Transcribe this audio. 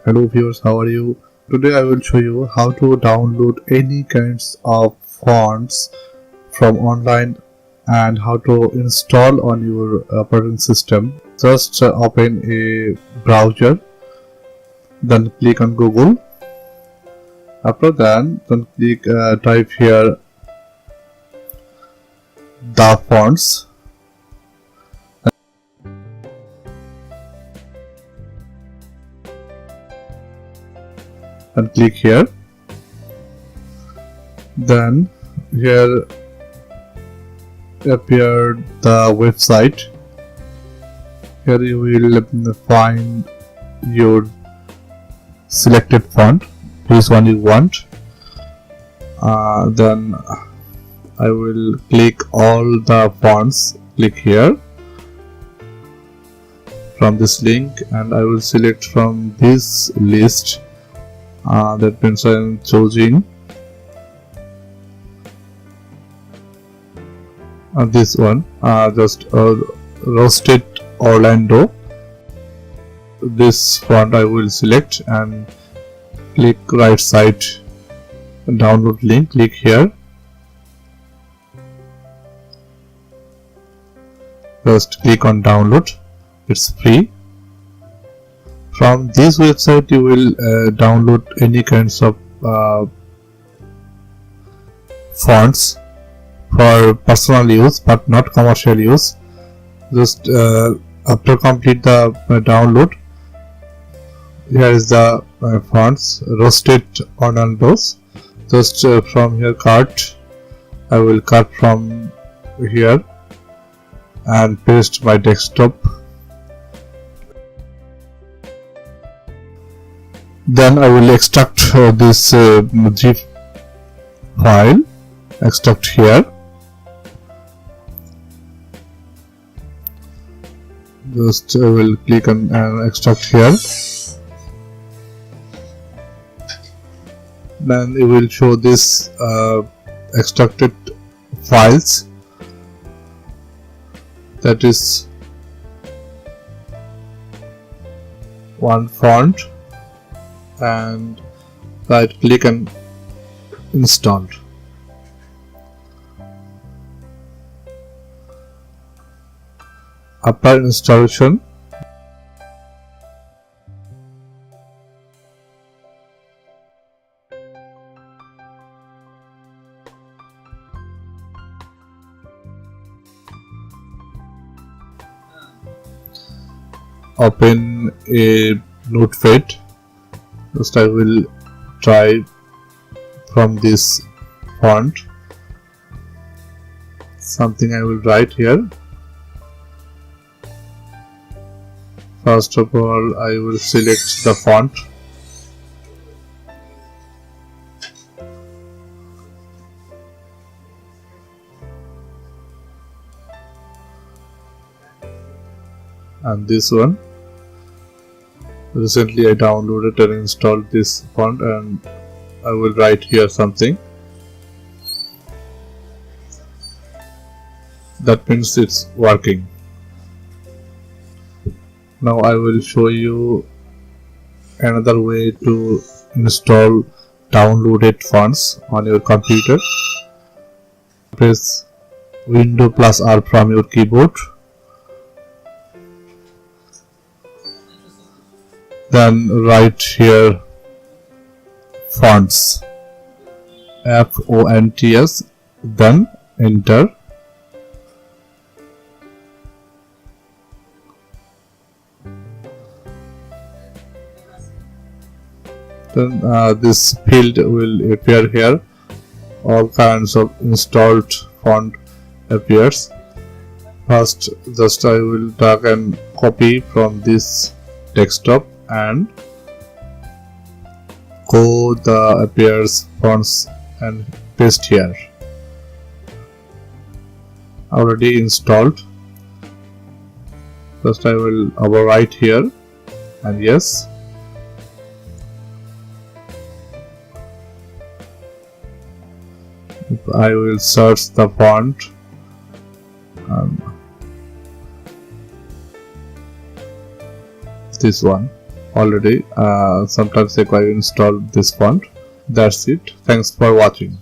Hello viewers, how are you? Today I will show you how to download any kinds of fonts from online and how to install on your operating system. Just open a browser, then click on Google. After that, then click type here the fonts and click here. Then here appear the website. Here you will find your selected font, which one you want. Then I will click all the fonts. Click here from this link and I will select from this list. That means I am choosing this one, just Roasted Orlando. This font I will select and click right side download link. Click here. Just click on download. It's free. From this website you will download any kinds of fonts for personal use but not commercial use. Just after complete the download, here is the fonts Roasted Orlando's. Just from here cart, I will cut from here and paste my desktop. Then I will extract this zip file, extract here. Just I will click on and extract here. Then it will show this extracted files. That is one font. And right click and install. After installation, open a notepad. First I will try from this font something. I will write here. First of all I will select the font. And this one. Recently I downloaded and installed this font and I will write here something. That means it's working. Now I will show you another way to install downloaded fonts on your computer. Press Window plus R from your keyboard. Then write here fonts, FONTS, then enter. Then this field will appear here. All kinds of installed font appears. First, just I will drag and copy from this desktop and go the appears fonts and paste here. Already installed. First I will overwrite here and yes. I will search the font. This one. already. Sometimes I install this font. That's it. Thanks for watching.